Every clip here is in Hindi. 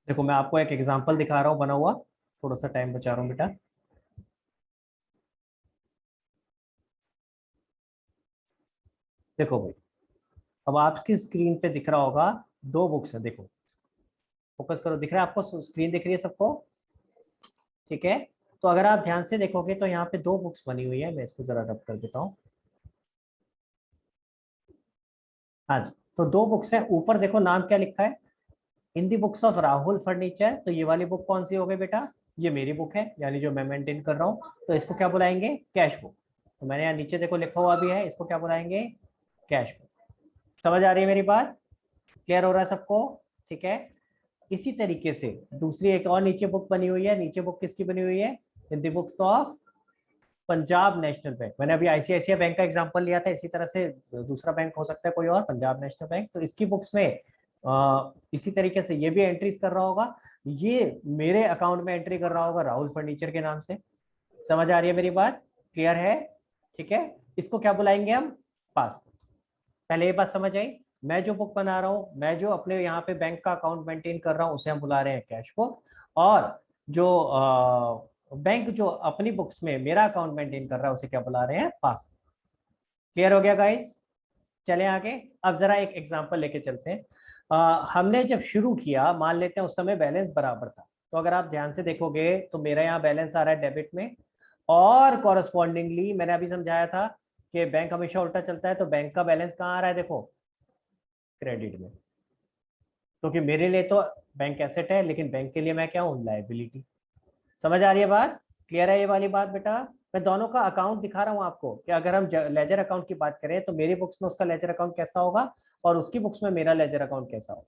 देखो मैं आपको एक एग्जांपल दिखा रहा हूँ बना हुआ, थोड़ा सा टाइम बचा रहा हूँ बेटा। देखो भाई, अब आपकी स्क्रीन पे दिख रहा होगा, दो बुक्स है। देखो फोकस करो, दिख रहा है आपको? स्क्रीन दिख रही है सबको? ठीक है। तो अगर आप ध्यान से देखोगे तो यहाँ पे दो बुक्स बनी हुई है। मैं इसको जरा रब कर देता हूँ। हाँ जी। तो दो बुक्स है, ऊपर देखो नाम क्या लिखा है, इन दी बुक्स ऑफ राहुल फर्नीचर। तो ये वाली बुक कौन सी हो गई बेटा? ये मेरी बुक है, यानी जो मैं मेंटेन कर रहा हूँ। तो इसको क्या बुलाएंगे? Cash book. तो मैंने यहाँ नीचे देखो लिखा हुआ भी है, इसको क्या बुलाएंगे? Cash book. समझ आ रही है मेरी बात? क्लियर हो रहा है सबको? ठीक है। इसी तरीके से दूसरी एक और नीचे बुक बनी हुई है। नीचे बुक किसकी बनी हुई है? In the books of Punjab national bank. मैंने अभी आईसीआईसीआई बैंक का एग्जांपल लिया था, इसी तरह से दूसरा बैंक हो सकता है कोई और, पंजाब नेशनल बैंक। तो इसकी बुक्स में इसी तरीके से ये भी एंट्रीज कर रहा होगा। ये मेरे अकाउंट में एंट्री कर रहा होगा राहुल फर्नीचर के नाम से। समझ आ रही है मेरी बात? क्लियर है? ठीक है। इसको क्या बुलाएंगे हम? पासबुक। पहले ये बात समझ आई? मैं जो बुक बना रहा हूँ, मैं जो अपने यहाँ पे बैंक का अकाउंट मेंटेन कर रहा हूँ, उसे हम बुला रहे हैं कैश बुक। और जो बैंक जो अपनी बुक्स में मेरा अकाउंट मेंटेन कर रहा है, उसे क्या बुला रहे हैं? पासबुक। क्लियर हो गया गाइस? चले आगे। अब जरा एक एग्जांपल लेके चलते हैं। हमने जब शुरू किया, मान लेते हैं उस समय बैलेंस बराबर था। तो अगर आप ध्यान से देखोगे तो मेरा यहाँ बैलेंस आ रहा है डेबिट में, और कॉरस्पॉन्डिंगली मैंने अभी समझाया था कि बैंक हमेशा उल्टा चलता है। तो बैंक का बैलेंस कहाँ आ रहा है? देखो क्रेडिट में, क्योंकि मेरे लिए तो बैंक एसेट है, लेकिन बैंक के लिए मैं क्या हूँ? लायबिलिटी। समझ आ रही है बात? क्लियर है ये वाली बात बेटा? मैं दोनों का अकाउंट दिखा रहा हूँ आपको कि अगर हम लेजर अकाउंट की बात करें तो मेरी बुक्स में उसका लेजर अकाउंट कैसा होगा, और उसकी बुक्स में मेरा लेजर अकाउंट कैसा होगा।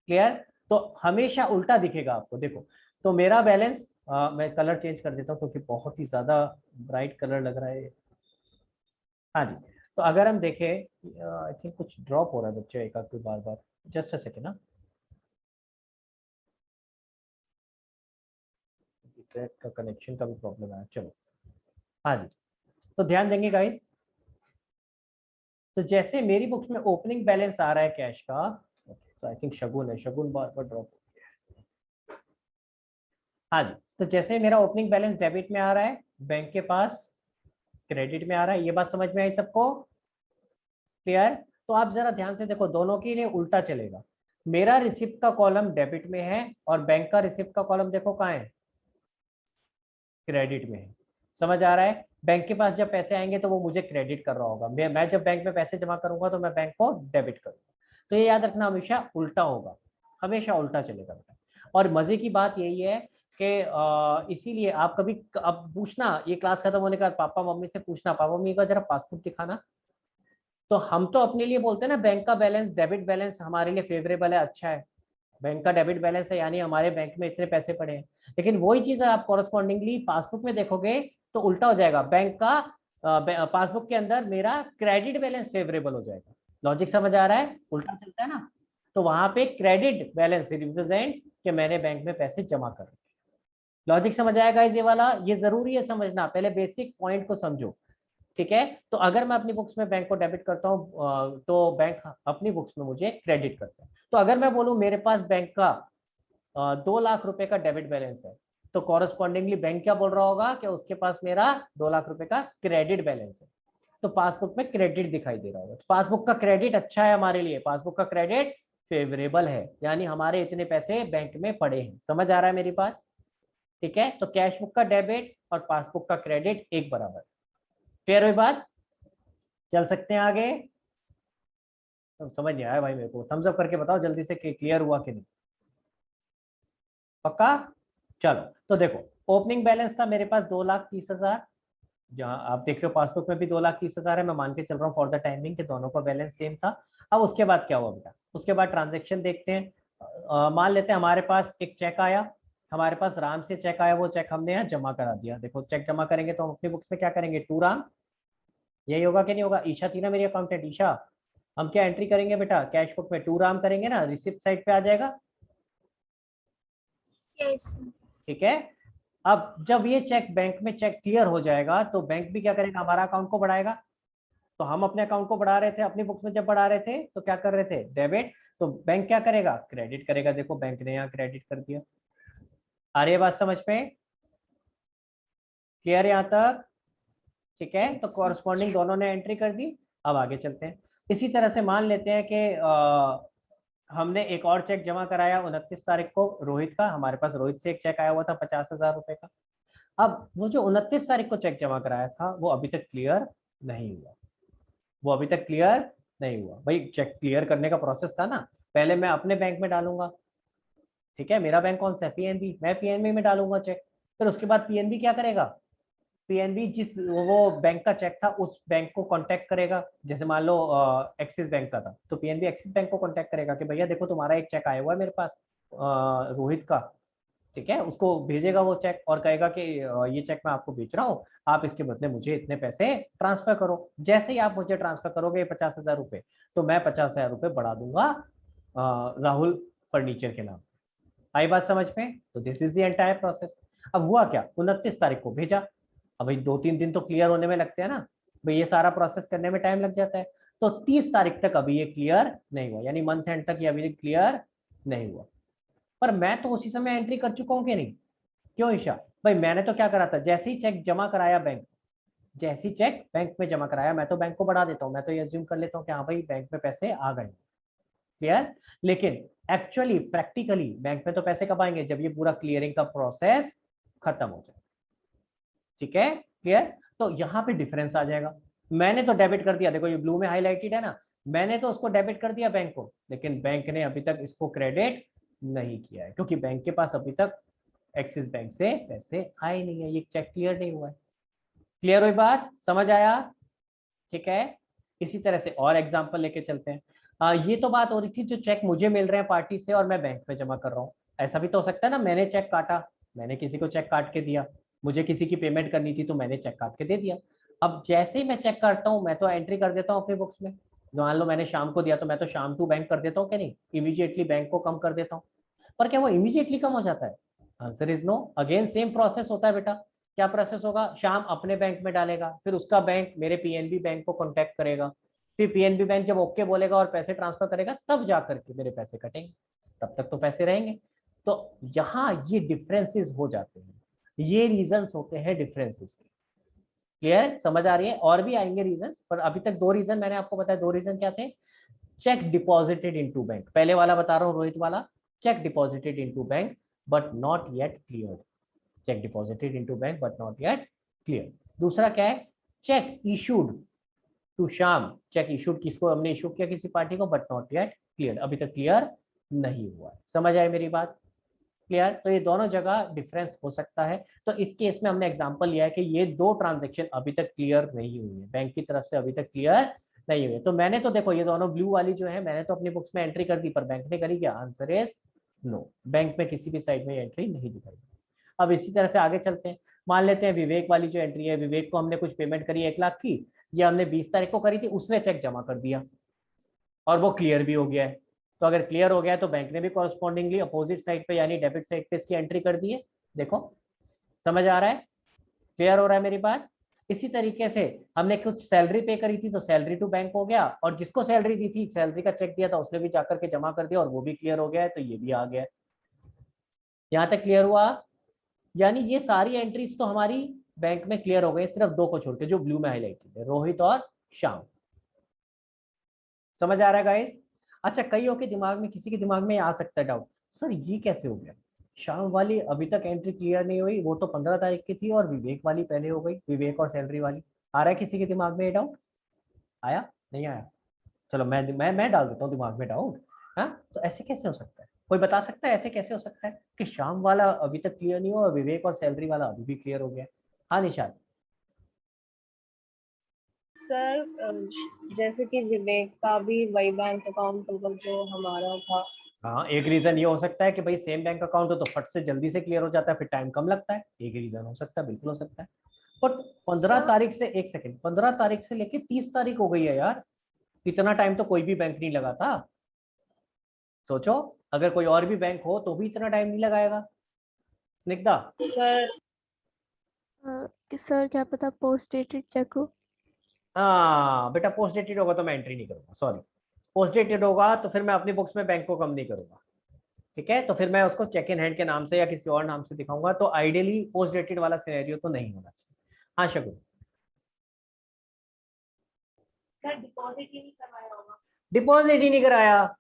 क्लियर? तो हमेशा उल्टा दिखेगा आपको। देखो, तो मेरा बैलेंस, मैं कलर चेंज कर देता हूँ क्योंकि बहुत ही ज्यादा ब्राइट कलर लग रहा है। हाँ जी। तो अगर हम देखें, आई थिंक कुछ ड्रॉप हो रहा है बच्चे एक आध बार बार। जस्ट अ सेकेंड ना, ट्रैक का कनेक्शन का भी प्रॉब्लम है। चलो। हाँ जी। तो ध्यान देंगे गाइस। तो जैसे मेरी बुक्स में ओपनिंग बैलेंस आ रहा है कैश का, आई थिंक शगुन है, शगुन बार बार ड्रॉप। हाँ जी। तो जैसे मेरा ओपनिंग बैलेंस डेबिट में आ रहा है, बैंक के पास क्रेडिट में आ रहा है। ये बात समझ में आई सबको? क्लियर? तो आप जरा ध्यान से देखो, दोनों के लिए उल्टा चलेगा। मेरा रिसिप्ट का कॉलम डेबिट में है, और बैंक का रिसिप्ट का कॉलम देखो कहाँ है? क्रेडिट में है। समझ आ रहा है? बैंक के पास जब पैसे आएंगे तो वो मुझे क्रेडिट कर रहा होगा, मैं जब बैंक में पैसे जमा करूंगा तो मैं बैंक को डेबिट करूंगा। तो ये याद रखना, हमेशा उल्टा होगा, हमेशा उल्टा चलेगा बेटा। और मजे की बात यही है कि इसीलिए आप कभी अब पूछना, ये क्लास खत्म होने के बाद पापा मम्मी से पूछना, पापा मम्मी का जरा पासबुक दिखाना। तो हम तो अपने लिए बोलते हैं ना, बैंक का बैलेंस, डेबिट बैलेंस हमारे लिए फेवरेबल है, अच्छा है। बैंक का डेबिट बैलेंस है, यानी हमारे बैंक में इतने पैसे पड़े हैं। लेकिन वही चीज आप कॉरस्पॉन्डिंगली पासबुक में देखोगे तो उल्टा हो जाएगा। बैंक का पासबुक के अंदर मेरा क्रेडिट बैलेंस फेवरेबल हो जाएगा। लॉजिक समझ आ रहा है? उल्टा चलता है ना। तो वहां पे क्रेडिट बैलेंस रिप्रेजेंट्स कि मैंने बैंक में पैसे जमा कर रखे। लॉजिक समझ आएगा ये वाला? ये जरूरी है समझना, पहले बेसिक पॉइंट को समझो। ठीक है। तो अगर मैं अपनी बुक्स में बैंक को डेबिट करता हूँ, तो बैंक अपनी बुक्स में मुझे क्रेडिट करता है। तो अगर मैं बोलूँ मेरे पास बैंक का 2 लाख रुपए का डेबिट बैलेंस है, तो कॉरस्पॉन्डिंगली बैंक क्या बोल रहा होगा कि उसके पास मेरा 2 लाख रुपए का क्रेडिट बैलेंस है। तो पासबुक में क्रेडिट दिखाई दे रहा होगा। तो पासबुक का क्रेडिट अच्छा है हमारे लिए, पासबुक का क्रेडिट फेवरेबल है, यानी हमारे इतने पैसे बैंक में पड़े हैं। समझ आ रहा है मेरी बात? ठीक है। तो कैश बुक का डेबिट और पासबुक का क्रेडिट एक बराबर। क्लियर हुई बात? चल सकते हैं आगे? तो समझ नहीं आया भाई मेरे को, थम्स अप करके बताओ जल्दी से कि क्लियर हुआ कि नहीं। पक्का? चलो। तो देखो, ओपनिंग बैलेंस था मेरे पास 2,30,000, जहाँ आप देख रहे हो पासबुक में भी 2,30,000 है। मैं मान के चल रहा हूँ फॉर द टाइमिंग कि दोनों का बैलेंस सेम था। अब उसके बाद क्या हुआ बेटा? उसके बाद ट्रांजेक्शन देखते हैं। मान लेते हैं हमारे पास एक चेक आया, हमारे पास राम से चेक आया, वो चेक हमने यहाँ जमा करा दिया। देखो चेक जमा करेंगे तो हम अपनी बुक्स में क्या करेंगे? टू राम। यही होगा कि नहीं होगा? ईशा थी ना मेरी अकाउंटेंट, ईशा। हम क्या एंट्री करेंगे बेटा? कैश बुक में टू राम करेंगे ना, रिसिप्ट साइड पे आ जाएगा। यस। ठीक है। अब जब ये चेक बैंक में चेक क्लियर हो जाएगा तो बैंक भी क्या करेगा? हमारा अकाउंट को बढ़ाएगा। तो हम अपने अकाउंट को बढ़ा रहे थे, अपनी बुक्स में जब बढ़ा रहे थे तो क्या कर रहे थे? डेबिट। तो बैंक क्या करेगा, क्रेडिट करेगा। देखो बैंक ने यहाँ क्रेडिट कर दिया। आ रही है बात समझ में? क्लियर यहाँ तक? ठीक है, तो कॉरस्पॉन्डिंग दोनों ने एंट्री कर दी। अब आगे चलते हैं। इसी तरह से मान लेते हैं कि हमने एक और चेक जमा कराया 29 तारीख को रोहित का। हमारे पास रोहित से एक चेक आया हुआ था 50,000 रुपए का। अब वो जो 29 तारीख को चेक जमा कराया था वो अभी तक क्लियर नहीं हुआ। वो अभी तक क्लियर नहीं हुआ। भाई चेक क्लियर करने का प्रोसेस था ना, पहले मैं अपने बैंक में डालूंगा। ठीक है, मेरा बैंक कौन सा है, पीएनबी। मैं पीएनबी में डालूंगा चेक। फिर उसके बाद पीएनबी क्या करेगा, पीएनबी जिस वो बैंक का चेक था उस बैंक को कांटेक्ट करेगा। जैसे मान लो एक्सिस बैंक का था, तो पीएनबी एक्सिस बैंक को कांटेक्ट करेगा कि भैया देखो तुम्हारा एक चेक आया हुआ है मेरे पास रोहित का। ठीक है, उसको भेजेगा वो चेक और कहेगा कि ये चेक मैं आपको बेच रहा हूँ, आप इसके बदले मुझे इतने पैसे ट्रांसफर करो। जैसे ही आप मुझे ट्रांसफर करोगे 50,000 रुपए, तो मैं 50,000 रुपए बढ़ा दूंगा राहुल फर्नीचर के नाम। आई बात समझ में? तो this is the entire process. अब हुआ क्या, 29 तारीख को भेजा। अब भाई 2-3 दिन तो क्लियर होने में लगते हैं ना, भाई ये सारा प्रोसेस करने में टाइम लग जाता है। तो 30 तारीख तक अभी ये क्लियर नहीं हुआ, यानी मंथ एंड तक ये अभी क्लियर नहीं हुआ। पर मैं तो उसी समय एंट्री कर चुका हूँ कि नहीं? क्यों ईशा? भाई मैंने तो क्या करा था, जैसे ही चेक जमा कराया बैंक, जैसे ही चेक बैंक में जमा कराया, मैं तो बैंक को बढ़ा देता हूँ। मैं तो ये अज्यूम कर लेता हूँ कि हाँ भाई बैंक में पैसे आ गए। क्लियर? लेकिन एक्चुअली प्रैक्टिकली बैंक में तो पैसे कब आएंगे, जब ये पूरा क्लियरिंग का प्रोसेस खत्म हो जाए। ठीक है, क्लियर? तो यहाँ पे डिफरेंस आ जाएगा। मैंने तो डेबिट कर दिया, देखो ये ब्लू में हाईलाइटेड है ना, मैंने तो उसको डेबिट कर दिया बैंक को, लेकिन बैंक ने अभी तक इसको क्रेडिट नहीं किया है, क्योंकि बैंक के पास अभी तक एक्सिस बैंक से पैसे आए नहीं है, ये चेक क्लियर नहीं हुआ है। क्लियर हुई बात, समझ आया? ठीक है, इसी तरह से और एग्जांपल लेके चलते हैं। ये तो बात हो रही थी जो चेक मुझे मिल रहे हैं पार्टी से और मैं बैंक में जमा कर रहा हूँ। ऐसा भी तो हो सकता है ना, मैंने चेक काटा, मैंने किसी को चेक काट के दिया, मुझे किसी की पेमेंट करनी थी तो मैंने चेक काट के दे दिया। अब जैसे ही मैं चेक काटता हूँ मैं तो एंट्री कर देता हूँ अपने बुक्स में। मान लो मैंने शाम को दिया तो मैं तो शाम टू बैंक कर देता हूँ, क्या नहीं, इमीडिएटली बैंक को कम कर देता हूँ। पर क्या वो इमीडिएटली कम हो जाता है? Answer is no. Again same process होता है बेटा। क्या प्रोसेस होगा, शाम अपने बैंक में डालेगा, फिर उसका बैंक मेरे पीएनबी बैंक को कांटेक्ट करेगा, फिर पीएनबी बैंक जब ओके बोलेगा और पैसे ट्रांसफर करेगा तब जाकर के मेरे पैसे कटेंगे, तब तक तो पैसे रहेंगे। तो यहाँ ये डिफरेंसेस हो जाते हैं, ये रीजंस होते हैं डिफरेंसेस के। क्लियर, समझ आ रही है? और भी आएंगे रीजन, पर अभी तक दो रीजन मैंने आपको बताया। दो रीजन क्या थे, चेक डिपॉजिटेड इनटू बैंक, पहले वाला बता रहा हूँ रोहित वाला, cheque deposited into bank but not yet cleared. Cheque deposited into bank but not yet clear. दूसरा क्या है, cheque issued to Shyam, cheque issued किसको, हमने इशू किया किसी पार्टी को, बट नॉट येट क्लियर, अभी तक क्लियर नहीं हुआ। समझ आए मेरी बात? क्लियर? तो ये दोनों जगह डिफरेंस हो सकता है। तो इस केस में हमने एग्जांपल लिया है कि ये दो ट्रांजैक्शन अभी तक क्लियर नहीं हुई है, बैंक की तरफ से अभी तक क्लियर नहीं हुई है। तो मैंने तो देखो ये दोनों ब्लू वाली जो है मैंने तो अपनी बुक्स में एंट्री कर दी, पर बैंक ने करी क्या? आंसर इज नो, बैंक में किसी भी साइड में एंट्री नहीं दिखाई। अब इसी तरह से आगे चलते हैं। मान लेते हैं विवेक वाली जो एंट्री है, विवेक को हमने कुछ पेमेंट करी 1 लाख की, ये हमने 20 तारीख को करी थी, उसने चेक जमा कर दिया और वो क्लियर भी हो गया है। तो अगर क्लियर हो गया है तो बैंक ने भी कॉरस्पॉन्डिंगली अपोजिट साइड पे यानी डेबिट साइड पे इसकी एंट्री कर दी है। देखो समझ आ रहा है? क्लियर हो रहा है मेरी बात? इसी तरीके से हमने कुछ सैलरी पे करी थी तो सैलरी टू बैंक हो गया, और जिसको सैलरी दी थी, सैलरी का चेक दिया था, उसने भी जाकर के जमा कर दिया और वो भी क्लियर हो गया है, तो ये भी आ गया है। यहां तक क्लियर हुआ? यानी ये सारी एंट्रीज तो हमारी बैंक में क्लियर हो गई, सिर्फ दो को छोड़ के जो ब्लू में हाईलाइटेड है, रोहित और श्याम। समझ आ रहा है गाइस? अच्छा, कईयों के दिमाग में, किसी के दिमाग में आ सकता है डाउट, सर ये कैसे हो गया, श्याम वाली अभी तक एंट्री क्लियर नहीं हुई, वो तो 15 तारीख की थी, और विवेक वाली पहले हो गई, विवेक और सैलरी वाली। आ रहा है किसी के दिमाग में ये डाउट? आया? नहीं आया? चलो मैं डाल देता हूँ दिमाग में डाउट। हाँ, तो ऐसे कैसे हो सकता है, कोई बता सकता है ऐसे कैसे हो सकता है कि श्याम वाला अभी तक क्लियर नहीं हुआ और विवेक और सैलरी वाला अभी भी क्लियर हो गया? हाँ निशाद। सर जैसे कि विवेक का भी वही बैंक अकाउंट होगा जो हमारा था। हाँ, एक रीजन ये हो सकता है कि भाई सेम बैंक अकाउंट हो तो फट से जल्दी से क्लियर हो जाता है, फिर टाइम कम लगता है। एक रीजन हो सकता है, बिल्कुल हो सकता है। बट 15 सर तारीख से, एक सेकंड, 15 तारीख से लेके 30 तारीख हो गई है यार, इतना टाइम तो कोई भी बैंक नहीं लगा था। सोचो, अगर कोई और भी बैंक हो तो भी इतना टाइम नहीं लगाएगा। स्निग्धा। सर सर क्या पता पोस्ट डेटेड चेक हो। हाँ बेटा, पोस्ट डेटेड होगा तो मैं एंट्री नहीं करूंगा, सॉरी। पोस्ट डेटेड होगा तो फिर मैं अपनी बुक्स में बैंक को कम नहीं करूंगा, ठीक है, तो फिर मैं उसको चेक इन हैंड के नाम से या किसी और नाम से दिखाऊंगा, तो आइडियली पोस्ट डेटेड वाला सिनेरियो तो नहीं होना चाहिए। हाँ शगुन। डिपॉजिट ही नहीं करवाया होगा। डिपॉजिट ही नहीं कराया,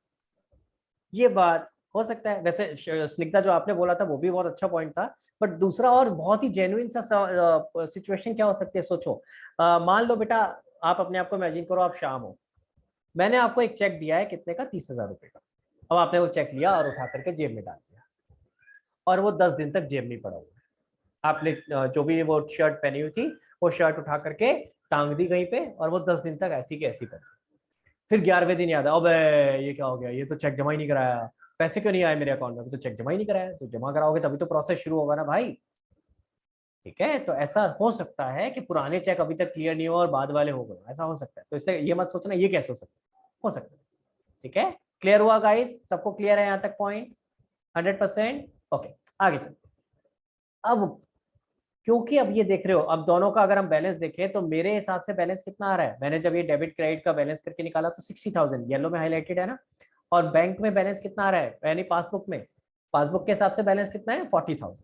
ये बात हो सकता है। वैसे स्निग्धा जो आपने बोला था वो भी बहुत अच्छा पॉइंट था, बट दूसरा और बहुत ही जेन्युइन सा सिचुएशन क्या हो सकती है, सोचो। मान लो बेटा, आप अपने आप को इमेजिन करो, आप शाम हो, मैंने आपको एक चेक दिया है कितने का, 30,000 रुपए का। अब आपने वो चेक लिया और उठा करके जेब में डाल दिया, और वो 10 दिन तक जेब नहीं पड़ा हुआ है। आपने जो भी वो शर्ट पहनी हुई थी, वो शर्ट उठा करके टांग दी कहीं पे, और वो 10 दिन तक ऐसी की ऐसी पड़ी। फिर 11वें दिन याद है, अबे ये क्या हो गया, ये तो चेक जमा ही नहीं कराया, पैसे क्यों नहीं आए मेरे अकाउंट में, तो चेक जमा ही नहीं कराया। तो जमा कराओगे तभी तो प्रोसेस शुरू होगा ना भाई, ठीक है। तो ऐसा हो सकता है कि पुराने चेक अभी तक क्लियर नहीं हो और बाद वाले हो गए, ऐसा हो सकता है। तो इससे ये मत सोचना ये कैसे हो सकता है, ठीक है। क्लियर हुआ गाइस, सबको क्लियर है यहाँ तक पॉइंट? 100%। ओके, आगे चलते। अब क्योंकि अब ये देख रहे हो, अब दोनों का अगर हम बैलेंस देखें तो मेरे हिसाब से बैलेंस कितना आ रहा है, मैंने जब ये डेबिट क्रेडिट का बैलेंस करके निकाला तो 60,000 येलो में हाईलाइटेड है ना, और बैंक में बैलेंस कितना आ रहा है, यानी पासबुक में, पासबुक के हिसाब से बैलेंस कितना है, 40,000।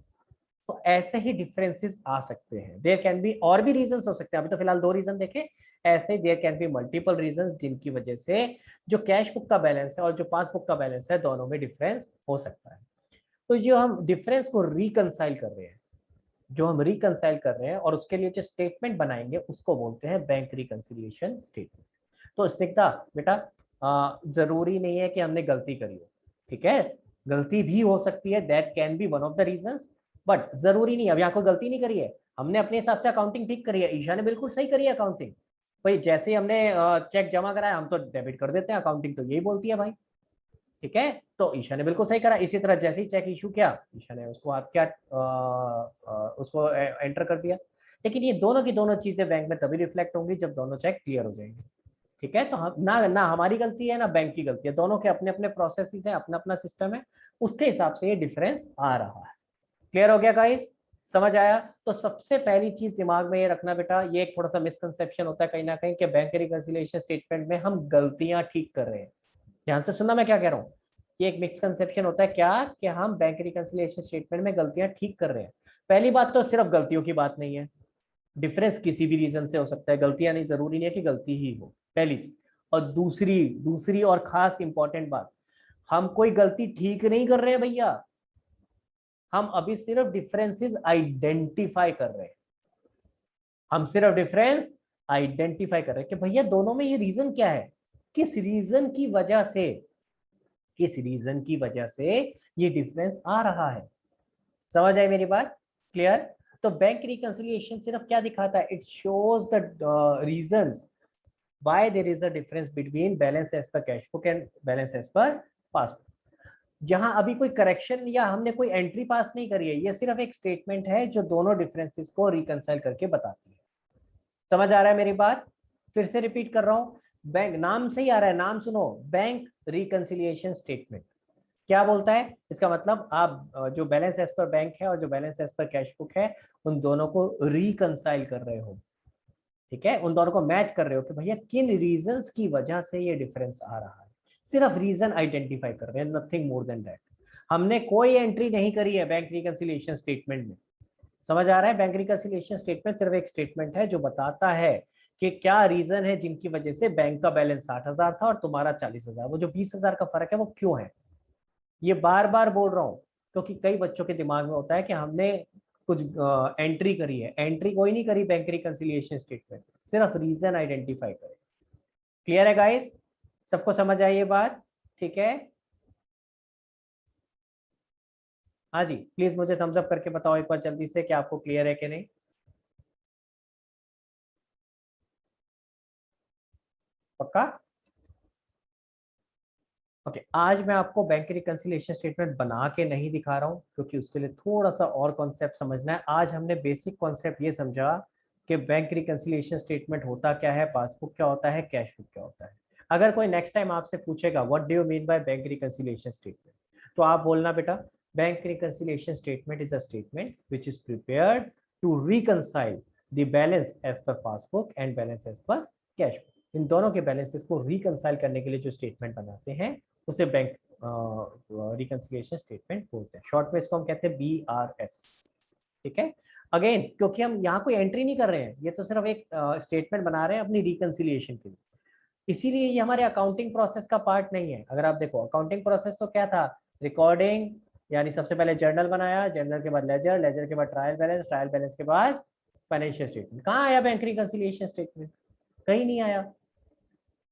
तो ऐसे ही डिफरेंसेस आ सकते हैं, देयर कैन बी और भी रीजंस हो सकते हैं, अभी तो फिलहाल 2 रीजन देखे, ऐसे there can be multiple reasons जिनकी वजह से जो कैश बुक का बैलेंस है और जो पासबुक का बैलेंस है दोनों में डिफरेंस हो सकता है। तो जो हम डिफरेंस को रिकंसाइल कर रहे हैं, जो हम रिकंसाइल कर रहे हैं और उसके लिए जो स्टेटमेंट बनाएंगे उसको बोलते हैं बैंक रिकंसिलिएशन स्टेटमेंट। तो स्निग्धा बेटा, जरूरी नहीं है कि हमने गलती करी हो, ठीक है, गलती भी हो सकती है, that can be one of the reasons, but जरूरी नहीं। अब यहाँ कोई गलती नहीं करी है, हमने अपने हिसाब से अकाउंटिंग ठीक करी है, ईशा ने बिल्कुल सही करी है अकाउंटिंग। भाई जैसे ही हमने चेक जमा कराया हम तो डेबिट कर देते हैं, अकाउंटिंग तो यही बोलती है भाई, ठीक है। तो ईशा ने बिल्कुल सही करा। इसी तरह जैसे ही चेक इशू किया, ईशा ने उसको आप क्या उसको एंटर कर दिया। लेकिन ये दोनों की दोनों चीजें बैंक में तभी रिफ्लेक्ट होंगी जब दोनों चेक क्लियर हो जाएंगे, ठीक है। तो हम ना हमारी गलती है ना बैंक की गलती है, दोनों के अपने अपने प्रोसेसेस है, अपना अपना सिस्टम है, उसके हिसाब से ये डिफरेंस आ रहा है। क्लियर हो गया गाइस, समझ आया? तो सबसे पहली चीज दिमाग में ये रखना बेटा, ये एक थोड़ा सा मिसकंसेप्शन होता है कहीं ना कहीं कि बैंक रिकंसिलिएशन स्टेटमेंट में हम गलतियां ठीक कर रहे हैं। ध्यान से सुनना मैं क्या कह रहा हूँ, ये एक मिसकंसेप्शन होता है क्या कि हम बैंक रिकंसिलिएशन स्टेटमेंट में गलतियां ठीक कर रहे हैं। पहली बात तो सिर्फ गलतियों की बात नहीं है, डिफरेंस किसी भी रीजन से हो सकता है, गलतियां नहीं, जरूरी नहीं है कि गलती ही हो, पहली चीज। और दूसरी दूसरी और खास इंपॉर्टेंट बात, हम कोई गलती ठीक नहीं कर रहे हैं भैया, हम अभी सिर्फ डिफरेंसेस आइडेंटिफाई कर रहे हैं, हम सिर्फ डिफरेंस आइडेंटिफाई कर रहे हैं कि भैया दोनों में ये रीजन क्या है, किस रीजन की वजह से, किस रीजन की वजह से ये डिफरेंस आ रहा है। समझ आई मेरी बात? क्लियर? तो बैंक रिकंसिलिएशन सिर्फ क्या दिखाता है, it shows the reasons why there is a difference between balance as per cash book and balance as per passbook. यहाँ अभी कोई करेक्शन या हमने कोई एंट्री पास नहीं करी है, ये सिर्फ एक स्टेटमेंट है जो दोनों डिफरेंसेस को रिकंसाइल करके बताती है। समझ आ रहा है मेरी बात? फिर से रिपीट कर रहा हूं, बैंक नाम से ही आ रहा है, नाम सुनो, बैंक रिकंसिलिएशन स्टेटमेंट क्या बोलता है, इसका मतलब आप जो बैलेंस एज पर बैंक है और जो balance as per cash book है उन दोनों को रिकंसाइल कर रहे हो, ठीक है, उन दोनों को मैच कर रहे हो कि भैया किन रीजंस की वजह से ये डिफरेंस आ रहा है, सिर्फ रीजन आइडेंटिफाई कर रहे हैं, नथिंग मोर देन दैट। हमने कोई एंट्री नहीं करी है बैंक रिकंसिलिएशन स्टेटमेंट में। समझ आ रहा है? बैंक रिकंसिलिएशन स्टेटमेंट सिर्फ एक स्टेटमेंट है जो बताता है कि क्या रीजन है जिनकी वजह से बैंक का बैलेंस 60,000 था और तुम्हारा 40,000, वो जो 20,000 का फर्क है वो क्यों है। ये बार बार बोल रहा हूँ क्योंकि कई बच्चों के दिमाग में होता है कि हमने कुछ एंट्री करी है, एंट्री कोई नहीं करी बैंक रिकंसिलिएशन स्टेटमेंट, सिर्फ रीजन आइडेंटिफाई करे। क्लियर है गाइस, सबको समझ आई ये बात? ठीक है, हाँ जी, प्लीज मुझे थम्स अप करके बताओ एक बार जल्दी से कि आपको क्लियर है कि नहीं। पक्का? ओके, आज मैं आपको बैंक रिकंसिलिएशन स्टेटमेंट बना के नहीं दिखा रहा हूँ क्योंकि उसके लिए थोड़ा सा और कॉन्सेप्ट समझना है। आज हमने बेसिक कॉन्सेप्ट ये समझा कि बैंक रिकंसिलिएशन स्टेटमेंट होता क्या है, पासबुक क्या होता है, कैश बुक क्या होता है। अगर कोई नेक्स्ट टाइम आपसे पूछेगा what do you mean by bank reconciliation statement, तो आप बोलना बेटा bank reconciliation statement is a statement which is prepared to reconcile the balance as per passbook and balance as per cash book. इन दोनों के बैलेंसेस को रिकंसाइल करने के लिए जो स्टेटमेंट बनाते हैं उसे बैंक रिकंसिलिएशन स्टेटमेंट बोलते हैं। शॉर्ट में इसको हम कहते हैं BRS। ठीक है, अगेन क्योंकि हम यहाँ कोई एंट्री नहीं कर रहे हैं, ये तो सिर्फ एक स्टेटमेंट बना रहे हैं अपनी रिकंसिलिएशन के लिए, इसीलिए ये हमारे अकाउंटिंग प्रोसेस का पार्ट नहीं है। अगर आप देखो अकाउंटिंग प्रोसेस तो क्या था, रिकॉर्डिंग, यानी सबसे पहले जर्नल बनाया, जर्नल के बाद लेजर, लेजर के बाद ट्रायल बैलेंस, ट्रायल बैलेंस के बाद फाइनेंशियल स्टेटमेंट। कहाँ आया बैंक रिकंसिलिएशन स्टेटमेंट? कहीं नहीं आया,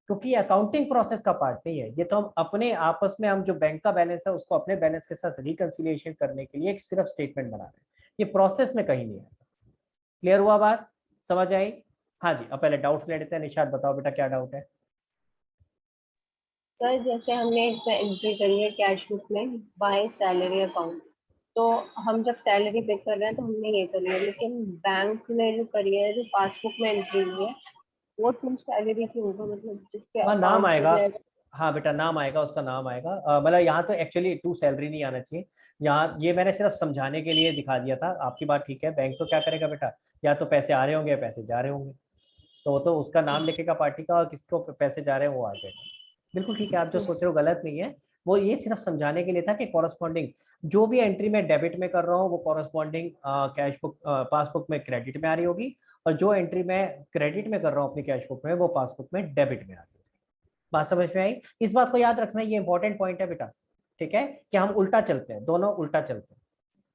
क्योंकि अकाउंटिंग प्रोसेस का पार्ट नहीं है। ये तो हम अपने आपस में, हम जो बैंक का बैलेंस है उसको अपने बैलेंस के साथ रिकंसिलिएशन करने के लिए एक सिर्फ स्टेटमेंट बना रहे हैं, ये प्रोसेस में कहीं नहीं है। क्लियर हुआ बात, समझ आई? हाँ जी, अब पहले डाउट्स ले लेते हैं। निशाद बताओ बेटा क्या डाउट है? सर जैसे हमने इसमें एंट्री करी है कैश बुक में बाय सैलरी अकाउंट, तो हम जब सैलरी पे कर रहे हैं तो हमने ये करी है, लेकिन बैंक ने जो करी है, जो पासबुक में एंट्री हुई है, वो टू सैलरी की होगा, मतलब जिसके हाँ नाम अकाउंट आएगा, में। हाँ बेटा नाम आएगा, उसका नाम आएगा। मतलब यहाँ तो एक्चुअली टू सैलरी नहीं आना चाहिए, यहाँ ये मैंने सिर्फ समझाने के लिए दिखा दिया था। आपकी बात ठीक है, बैंक तो क्या करेगा बेटा, या तो पैसे आ रहे होंगे या पैसे जा रहे होंगे, तो वो तो उसका नाम लिखेगा पार्टी का और किसको पैसे जा रहे हैं वो आ जाएगा। बिल्कुल ठीक है, आप जो सोच रहे हो गलत नहीं है, वो ये सिर्फ समझाने के लिए था कि कॉरस्पॉन्डिंग जो भी एंट्री मैं डेबिट में कर रहा हूँ वो कॉरस्पॉन्डिंग कैश बुक पासबुक में क्रेडिट में आ रही होगी, और जो एंट्री मैं क्रेडिट में कर रहा हूँ अपनी कैश बुक में वो पासबुक में डेबिट में आ रही होगी। बात समझ में आई? इस बात को याद रखना, ये इंपॉर्टेंट पॉइंट है बेटा। ठीक है, कि हम उल्टा चलते हैं, दोनों उल्टा चलते हैं।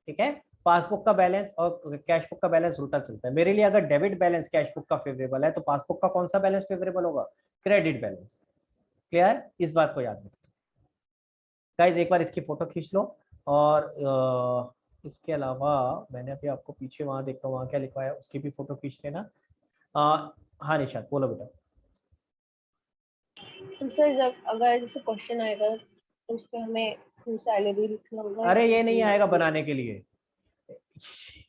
ठीक है, पासबुक का बैलेंस और कैश बुक का बैलेंस उल्टा चलता है। मेरे लिए अगर डेबिट बैलेंस कैश बुक का फेवरेबल है तो पासबुक का कौन सा बैलेंस फेवरेबल होगा? Credit balance. क्लियर, इस बात को याद रखना। गाइस एक बार इसकी फोटो खींच लो, और इसके अलावा मैंने अभी आपको पीछे वहां देखता हूँ वहां क्या लिखा है, उसकी भी फोटो खींच लेना। हाँ निशाद बोलो बेटा। तो सर जब अगर जैसे क्वेश्चन आएगा तो उस पे हमें टू सैलरी लिखना होगा अरे या ये नहीं टू आएगा एंट्री? बनाने के लिए,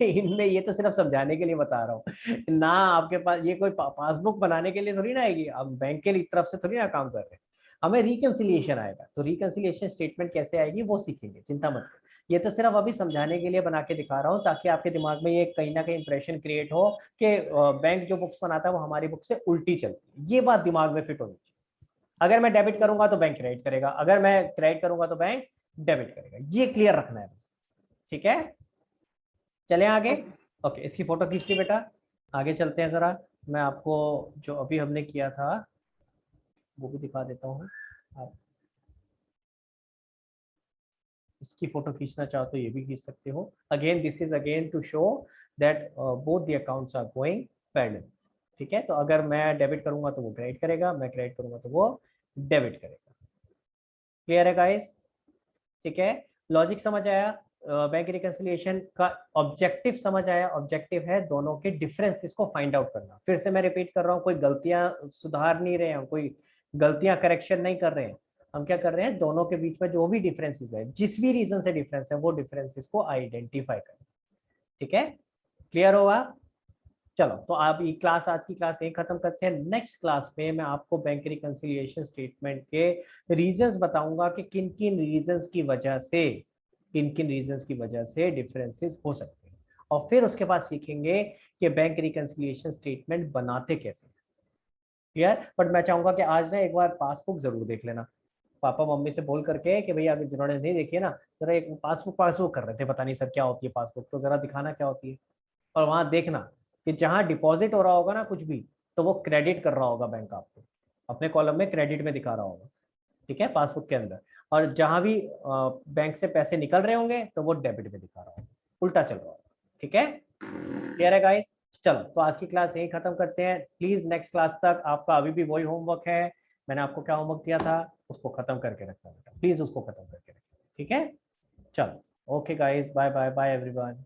इनमें ये तो सिर्फ समझाने के लिए बता रहा हूँ ना, आपके पास ये कोई पासबुक बनाने के लिए थोड़ी ना आएगी, हम बैंक के तरफ से थोड़ी ना काम कर रहे हैं। हमें रिकंसिलिएशन आएगा, तो रिकंसिलिएशन स्टेटमेंट कैसे आएगी वो सीखेंगे, चिंता मत करो। ये तो सिर्फ अभी समझाने के लिए बना के दिखा रहा हूँ, ताकि आपके दिमाग में ये कहीं ना कहीं इंप्रेशन क्रिएट हो कि बैंक जो बुक्स बनाता है वो हमारी बुक से उल्टी चलती है। ये बात दिमाग में फिट होनी चाहिए। अगर मैं डेबिट करूंगा तो बैंक क्रेडिट करेगा, अगर मैं क्रेडिट करूंगा तो बैंक डेबिट करेगा, ये क्लियर रखना है बस। ठीक है, चले आगे। ओके, इसकी फोटो खींच ली बेटा, आगे चलते हैं जरा। मैं आपको जो अभी हमने किया था वो भी दिखा देता हूँ। आप इसकी फोटो खींचना चाहो तो ये भी खींच सकते हो। Again this is again to show that both the accounts are going parallel. ठीक है, तो अगर मैं डेबिट करूंगा तो वो क्रेडिट करेगा, मैं क्रेडिट करूंगा तो वो डेबिट करेगा। क्लियर है गाइस? ठीक है, लॉजिक समझ आया? बैंक रिकंसिलिएशन का ऑब्जेक्टिव समझ आया? ऑब्जेक्टिव है दोनों के डिफरेंसेस को फाइंड आउट करना। फिर से मैं रिपीट कर रहा हूँ, कोई गलतियां सुधार नहीं रहे हैं, कोई गलतियां करेक्शन नहीं कर रहे हैं, हम क्या कर रहे हैं, दोनों के बीच में जो भी डिफरेंसेस है, जिस भी रीजन से डिफरेंस है, वो डिफरेंसेस को आइडेंटिफाई करें। ठीक है, क्लियर होगा? चलो, तो आप ये क्लास, आज की क्लास यही खत्म करते हैं। नेक्स्ट क्लास में मैं आपको बैंक रिकंसिलिएशन स्टेटमेंट के रीजंस बताऊंगा कि किन किन रीजंस की वजह से, किन किन रीजंस की वजह से डिफरेंसेस हो सकते हैं, और फिर उसके बाद सीखेंगे कि बैंक रिकंसिलिएशन स्टेटमेंट बनाते कैसे। क्लियर? बट मैं चाहूंगा कि आज ना एक बार पासबुक जरूर देख लेना, पापा मम्मी से बोल करके कि भैया अगर जिन्होंने नहीं देखी है ना, जरा एक पासबुक पासबुक कर रहे थे, पता नहीं सर क्या होती है पासबुक, तो जरा दिखाना क्या होती है। और वहां देखना कि जहां डिपॉजिट हो रहा होगा ना कुछ भी, तो वो क्रेडिट कर रहा होगा बैंक आपको, अपने कॉलम में क्रेडिट में दिखा रहा होगा। ठीक है, पासबुक के अंदर। और जहां भी बैंक से पैसे निकल रहे होंगे तो वो डेबिट में दिखा रहा होगा, उल्टा चल रहा होगा। ठीक है, क्लियर है गाइस? चलो, तो आज की क्लास यही खत्म करते हैं। प्लीज नेक्स्ट क्लास तक आपका अभी भी वही होमवर्क है, मैंने आपको क्या होमवर्क दिया था उसको खत्म करके रखना बेटा, प्लीज उसको खत्म करके रखना। ठीक है, चलो, okay guys, bye bye bye everyone.